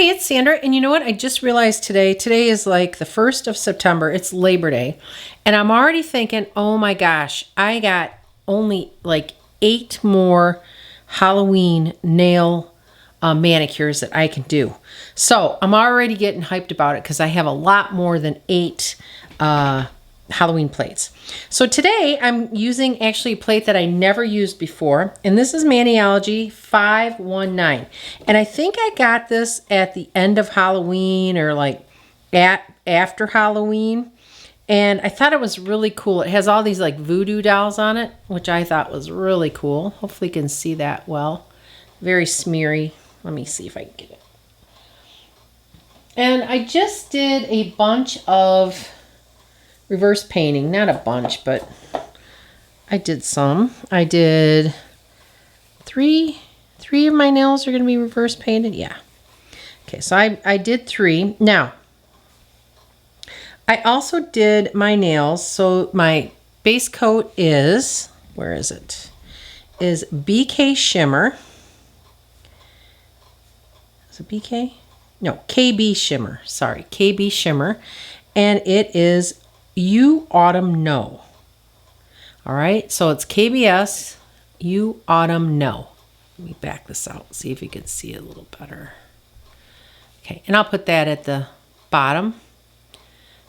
Hey, it's Sandra, and you know what? I just realized today is like the 1st of September. It's Labor Day, and I'm already thinking, oh my gosh, I got only like 8 more Halloween nail manicures that I can do. So I'm already getting hyped about it because I have a lot more than 8 Halloween plates. So today I'm using actually a plate that I never used before, and this is Maniology M519. And I think I got this at the end of Halloween or like after Halloween. And I thought it was really cool. It has all these like voodoo dolls on it, which I thought was really cool. Hopefully you can see that well. Very smeary. Let me see if I can get it. And I just did a bunch of reverse painting. Not a bunch, but I did some. I did three of my nails are going to be reverse painted. Yeah. Okay, so I did 3. Now, I also did my nails. So my base coat is, where is it? Is BK Shimmer. Is it BK? No, KB Shimmer. Sorry, KB Shimmer. And it is You Autumn No. All right, so it's KBS You Autumn No. Let me back this out, see if you can see it a little better. Okay, and I'll put that at the bottom.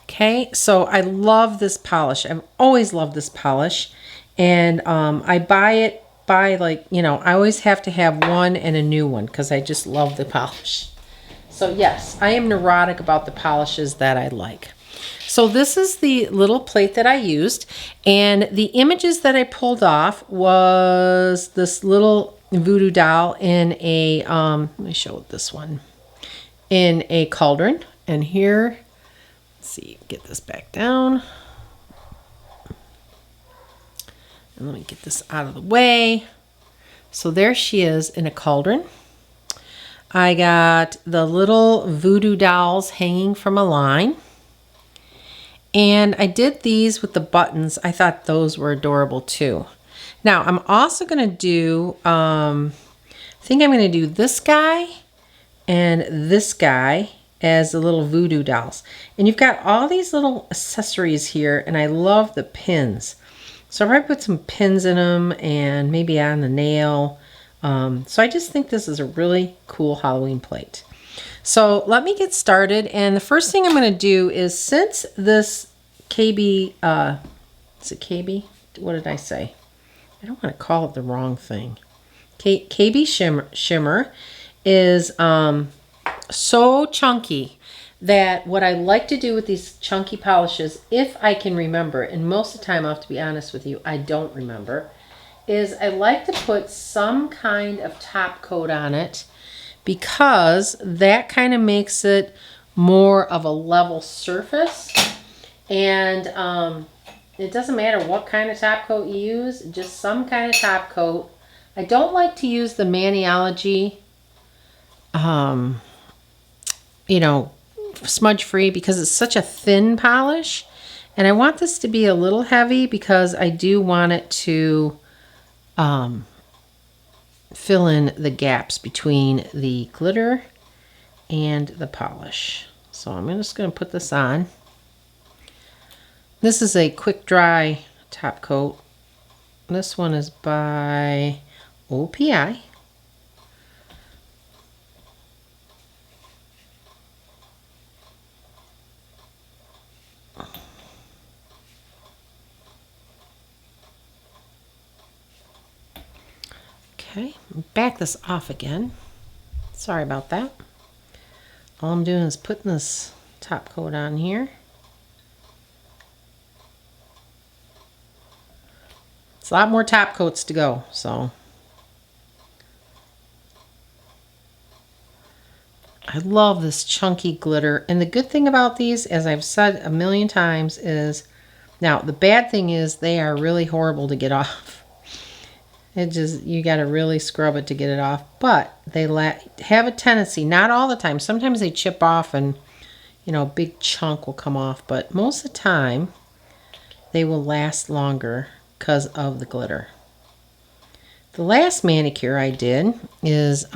Okay, so I love this polish. I've always loved this polish. And I buy it by like, you know, I always have to have one and a new one because I just love the polish. So yes, I am neurotic about the polishes that I like. So this is the little plate that I used, and the images that I pulled off was this little voodoo doll in a, let me show this one, in a cauldron. And here, let's see, get this back down. And let me get this out of the way. So there she is in a cauldron. I got the little voodoo dolls hanging from a line. And I did these with the buttons. I thought those were adorable too. Now, I'm also going to do, I think I'm going to do this guy and this guy as the little voodoo dolls. And you've got all these little accessories here, and I love the pins. So I'll probably put some pins in them and maybe on the nail. So I just think this is a really cool Halloween plate. So let me get started, and the first thing I'm going to do is, since this KB, is it KB? What did I say? I don't want to call it the wrong thing. KB Shimmer is so chunky that what I like to do with these chunky polishes, if I can remember, and most of the time, I'll have to be honest with you, I don't remember, is I like to put some kind of top coat on it, because that kind of makes it more of a level surface. And it doesn't matter what kind of top coat you use, just some kind of top coat. I don't like to use the Maniology, you know, smudge-free, because it's such a thin polish. And I want this to be a little heavy because I do want it to fill in the gaps between the glitter and the polish. So I'm just going to put this on. This is a quick dry top coat. This one is by OPI. Okay, back this off again. Sorry about that. All I'm doing is putting this top coat on here. It's a lot more top coats to go, so. I love this chunky glitter. And the good thing about these, as I've said a million times, is, now the bad thing is they are really horrible to get off. It just, you got to really scrub it to get it off. But they have a tendency, not all the time. Sometimes they chip off and, you know, a big chunk will come off. But most of the time, they will last longer because of the glitter. The last manicure I did is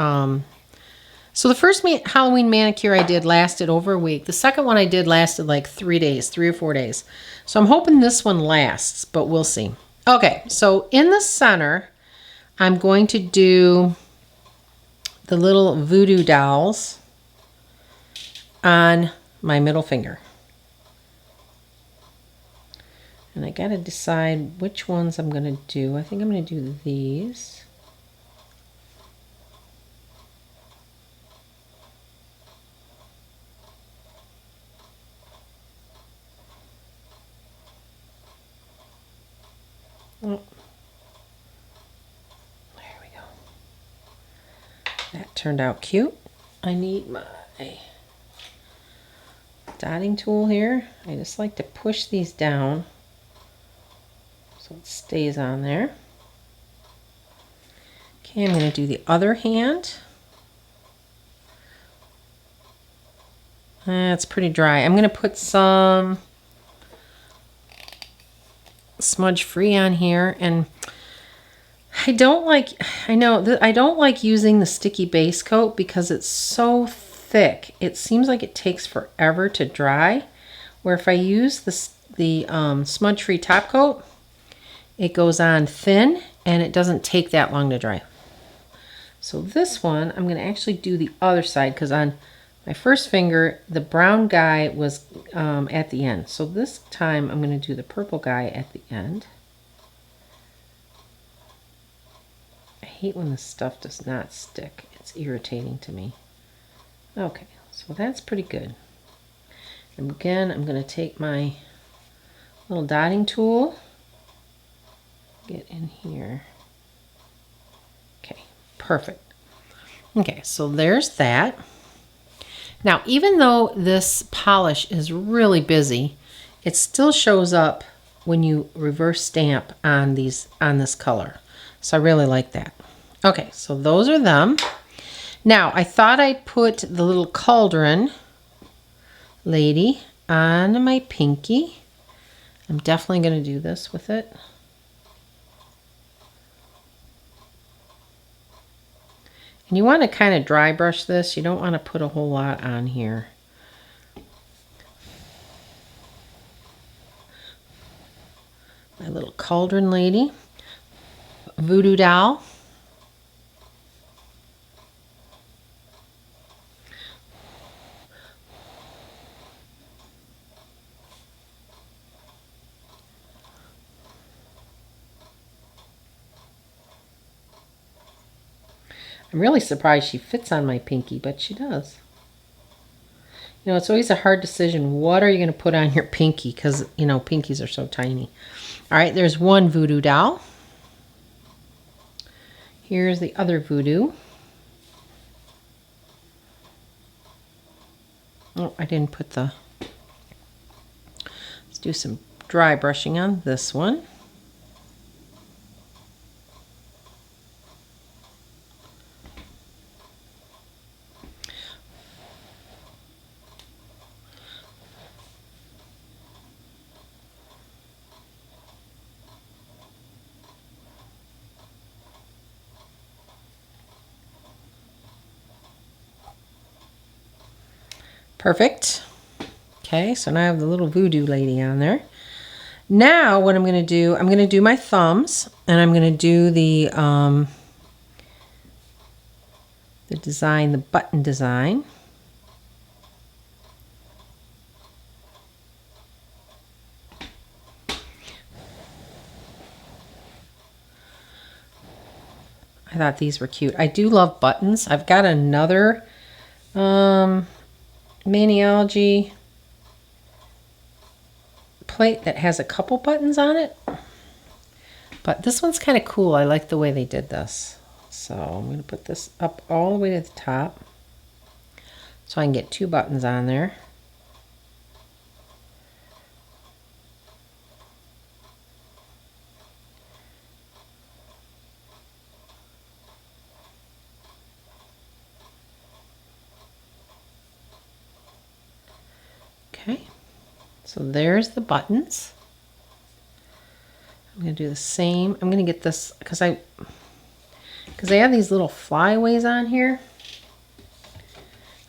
So the first Halloween manicure I did lasted over a week. The second one I did lasted like 3 days, 3 or 4 days. So I'm hoping this one lasts, but we'll see. Okay, so in the center, I'm going to do the little voodoo dolls on my middle finger. And I gotta decide which ones I'm gonna do. I think I'm gonna do these. Oh. There we go. That turned out cute. I need my dotting tool here. I just like to push these down so it stays on there. Okay, I'm going to do the other hand. It's pretty dry. I'm going to put some Smudge-free on here, and I don't like using the sticky base coat because it's so thick. It seems like it takes forever to dry, where if I use the smudge-free top coat, it goes on thin and it doesn't take that long to dry. So this one, I'm going to actually do the other side because on my first finger, the brown guy was at the end. So this time I'm going to do the purple guy at the end. I hate when this stuff does not stick. It's irritating to me. Okay, so that's pretty good. And again, I'm going to take my little dotting tool, get in here. Okay, perfect. Okay, so there's that. Now, even though this polish is really busy, it still shows up when you reverse stamp on this color. So I really like that. Okay, so those are them. Now, I thought I'd put the little cauldron lady on my pinky. I'm definitely going to do this with it. And you want to kind of dry brush this. You don't want to put a whole lot on here. My little cauldron lady. Voodoo doll. I'm really surprised she fits on my pinky, but she does. You know, it's always a hard decision. What are you going to put on your pinky? Because, you know, pinkies are so tiny. All right, there's one voodoo doll. Here's the other voodoo. Oh, I didn't put the... Let's do some dry brushing on this one. Perfect. Okay, so now I have the little voodoo lady on there. Now what I'm going to do my thumbs, and I'm going to do the design, the button design. I thought these were cute. I do love buttons. I've got another Maniology plate that has a couple buttons on it, but this one's kind of cool. I like the way they did this. So I'm going to put this up all the way to the top so I can get 2 buttons on there. Okay, so there's the buttons. I'm going to do the same. I'm going to get this because they have these little flyaways on here.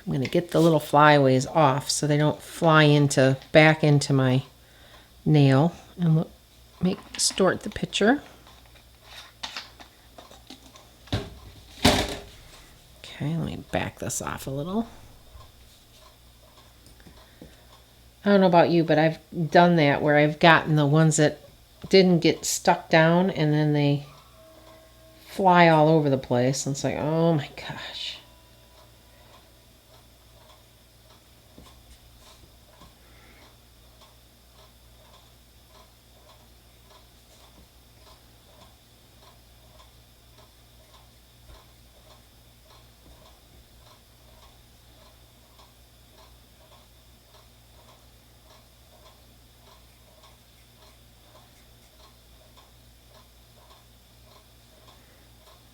I'm going to get the little flyaways off so they don't fly back into my nail. And look, distort the picture. Okay, let me back this off a little. I don't know about you, but I've done that where I've gotten the ones that didn't get stuck down and then they fly all over the place. And it's like, oh my gosh.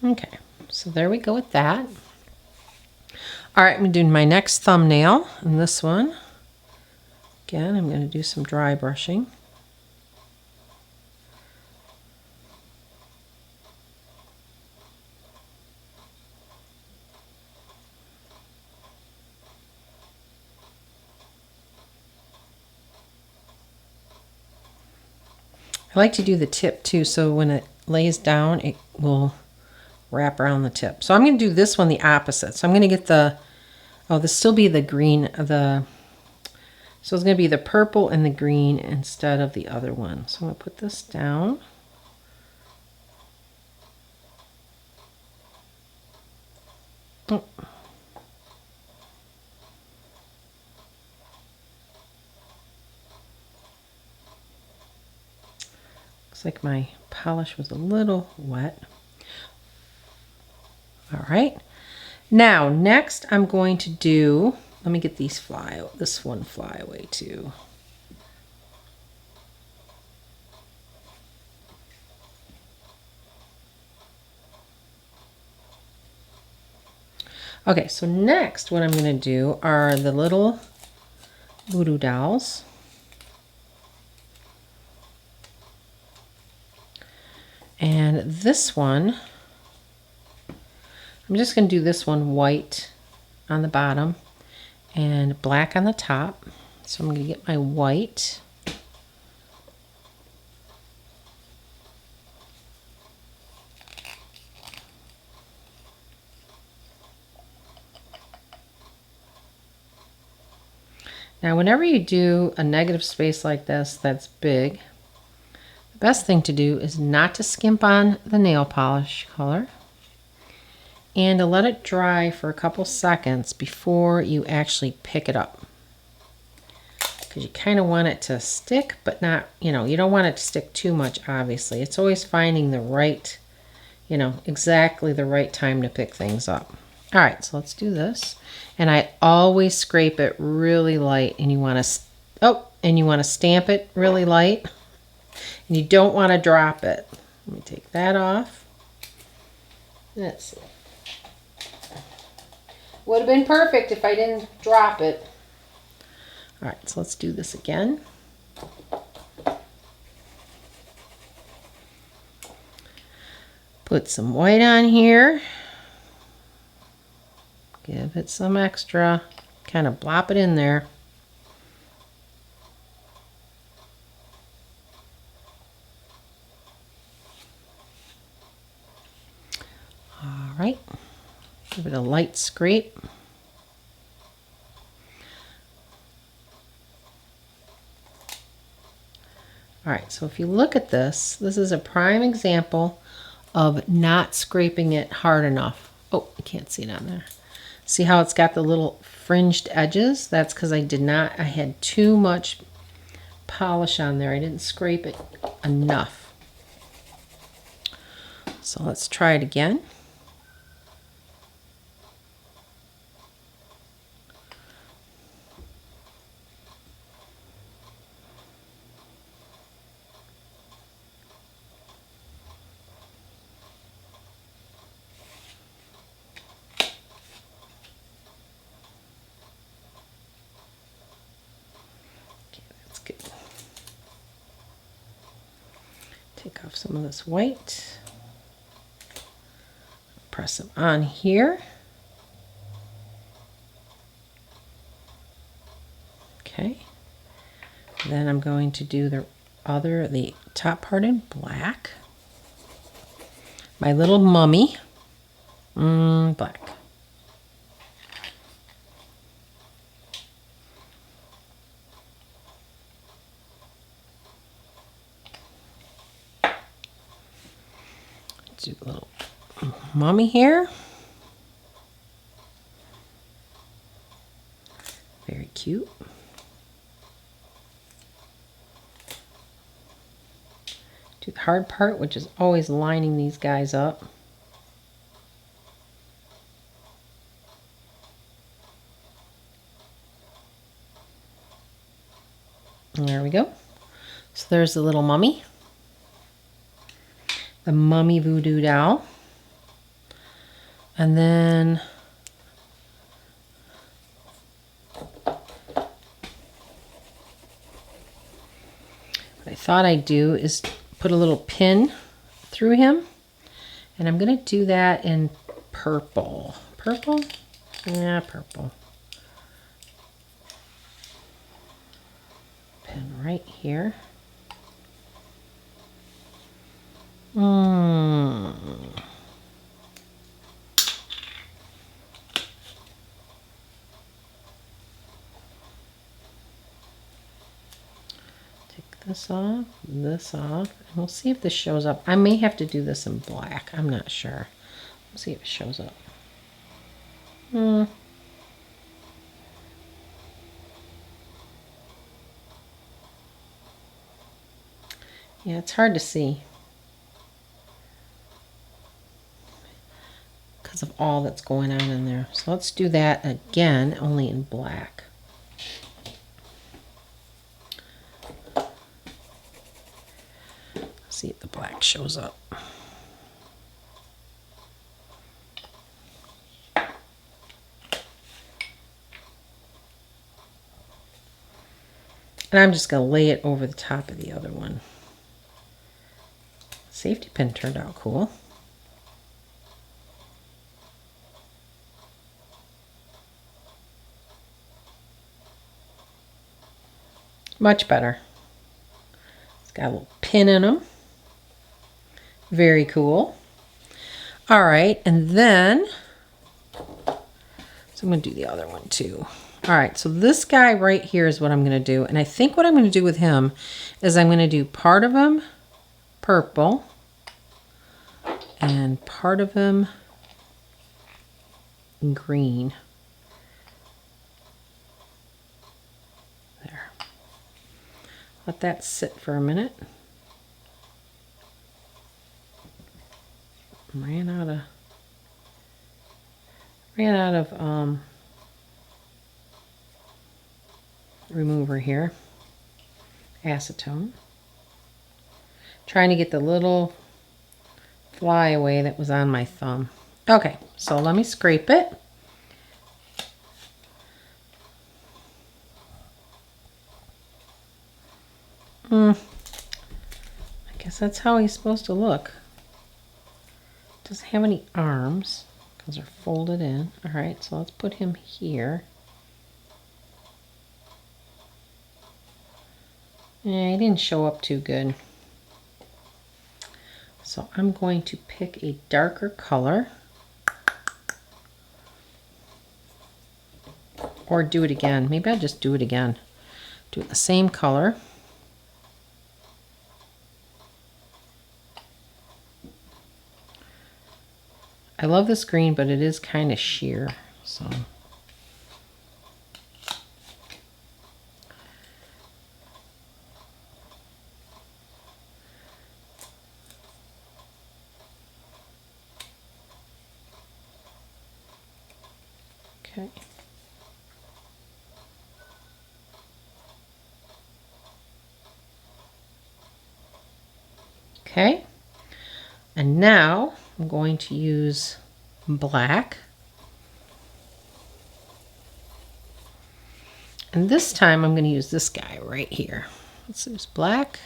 Okay, so there we go with that. All right, I'm doing my next thumbnail, and this one, again, I'm going to do some dry brushing. I like to do the tip too, so when it lays down, it will wrap around the tip. So I'm going to do this one the opposite. So I'm going to get this still be the green, so it's going to be the purple and the green instead of the other one. So I'm going to put this down. Oh. Looks like my polish was a little wet. All right. Now, next I'm going to do, let me get this one fly away too. Okay, so next what I'm going to do are the little voodoo dolls. And this one, I'm just going to do this one white on the bottom and black on the top. So I'm going to get my white. Now, whenever you do a negative space like this that's big, the best thing to do is not to skimp on the nail polish color and to let it dry for a couple seconds before you actually pick it up. Because you kind of want it to stick, but not, you don't want it to stick too much, obviously. It's always finding the right, exactly the right time to pick things up. All right, so let's do this. And I always scrape it really light, and you want to stamp it really light. And you don't want to drop it. Let me take that off. Let's see. Would have been perfect if I didn't drop it. All right, so let's do this again. Put some white on here. Give it some extra. Kind of blop it in there. All right. Give it a light scrape. All right, so if you look at this, this is a prime example of not scraping it hard enough. Oh, I can't see it on there. See how it's got the little fringed edges? That's because I had too much polish on there. I didn't scrape it enough. So let's try it again. Take off some of this white. Press them on here. Then I'm going to do the top part in black. My little mummy, black. Do a little mummy here. Very cute. Do the hard part, which is always lining these guys up. And there we go. So there's the little mummy. The mummy voodoo doll. And then what I thought I'd do is put a little pin through him. And I'm going to do that in purple. Purple? Yeah, purple. Pin right here. This off, and we'll see if this shows up. I may have to do this in black. I'm not sure. We'll see if it shows up. Yeah, it's hard to see because of all that's going on in there. So let's do that again, only in black. See if the black shows up. And I'm just going to lay it over the top of the other one. Safety pin turned out cool. Much better. It's got a little pin in them. Very cool. All right, and then, so I'm going to do the other one too. All right, so this guy right here is what I'm going to do. And I think what I'm going to do with him is I'm going to do part of him purple and part of him green. There. Let that sit for a minute. Ran out of remover here, acetone. Trying to get the little fly away that was on my thumb. Okay, so let me scrape it. I guess that's how he's supposed to look. Doesn't have any arms because they're folded in. All right, so let's put him here. Yeah, he didn't show up too good. So I'm going to pick a darker color. Or do it again. Maybe I'll just do it again. Do it the same color. I love this green, but it is kind of sheer, so. Okay. Okay. And now I'm going to use black. And this time I'm going to use this guy right here. Let's use black.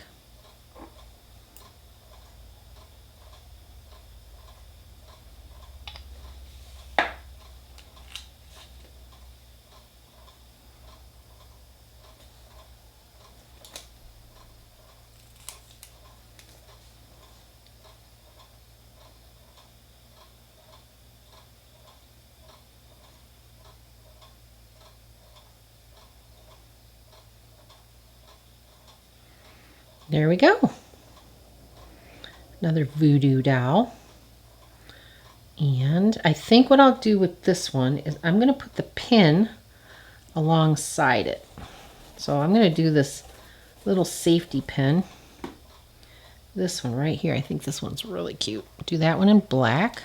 There we go. Another voodoo doll. And I think what I'll do with this one is I'm going to put the pin alongside it. So I'm going to do this little safety pin. This one right here. I think this one's really cute. Do that one in black.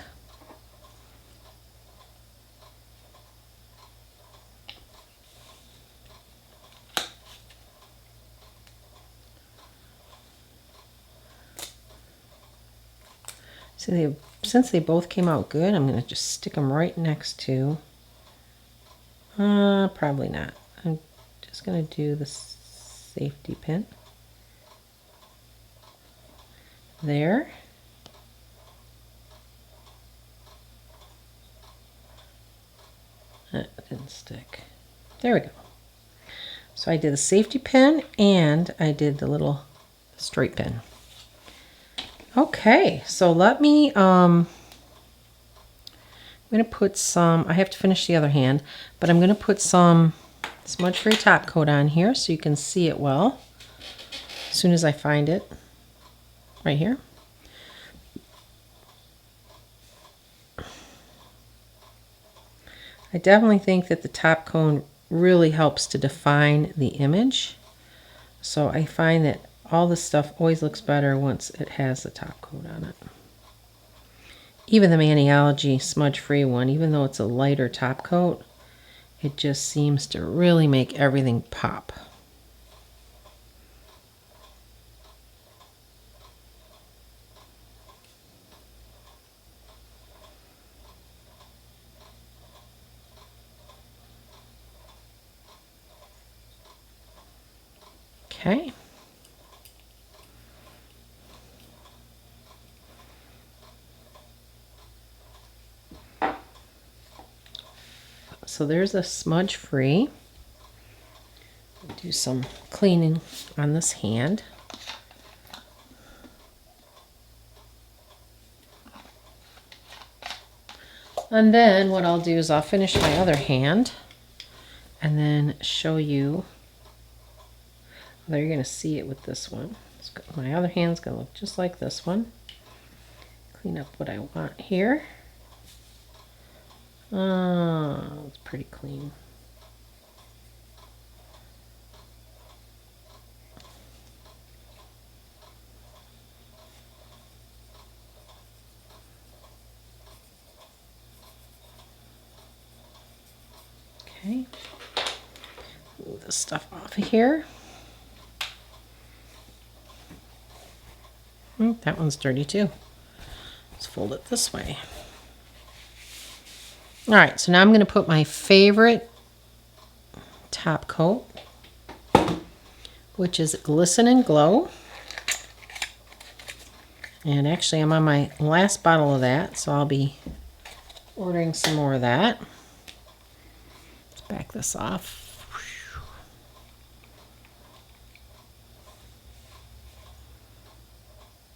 So since they both came out good, I'm going to just stick them right next to, probably not. I'm just going to do the safety pin. There. That didn't stick. There we go. So I did the safety pin and I did the little straight pin. Okay, so let me, I'm going to put some, I have to finish the other hand, but I'm going to put some smudge-free top coat on here so you can see it well as soon as I find it. Right here. I definitely think that the top coat really helps to define the image. So I find that all this stuff always looks better once it has the top coat on it. Even the Maniology smudge-free one, even though it's a lighter top coat, it just seems to really make everything pop. Okay. So there's a smudge-free. Do some cleaning on this hand. And then what I'll do is I'll finish my other hand and then show you. There, you're going to see it with this one. My other hand's going to look just like this one. Clean up what I want here. Oh, it's pretty clean. Okay. Move this stuff off of here. That one's dirty too. Let's fold it this way. All right, so now I'm going to put my favorite top coat, which is Glisten Glow. And actually, I'm on my last bottle of that, so I'll be ordering some more of that. Let's back this off.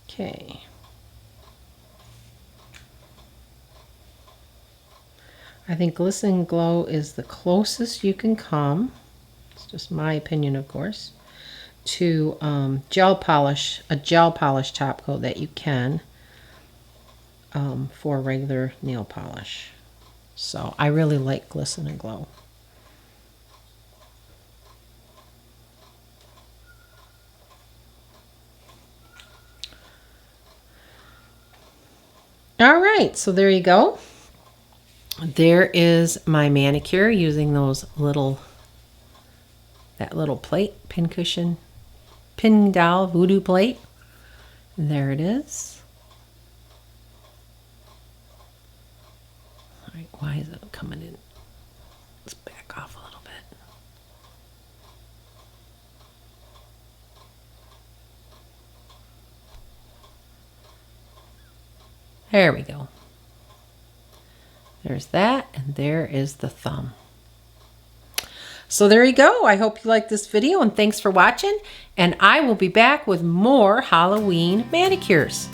Okay. I think Glisten Glow is the closest you can come, it's just my opinion of course, to a gel polish top coat that you can for regular nail polish. So I really like Glisten Glow. All right, so there you go. There is my manicure using those that little plate, pin cushion, pin doll voodoo plate. There it is. All right, why is it coming in? Let's back off a little bit. There we go. There's that, and there is the thumb. So there you go. I hope you liked this video, and thanks for watching. And I will be back with more Halloween manicures.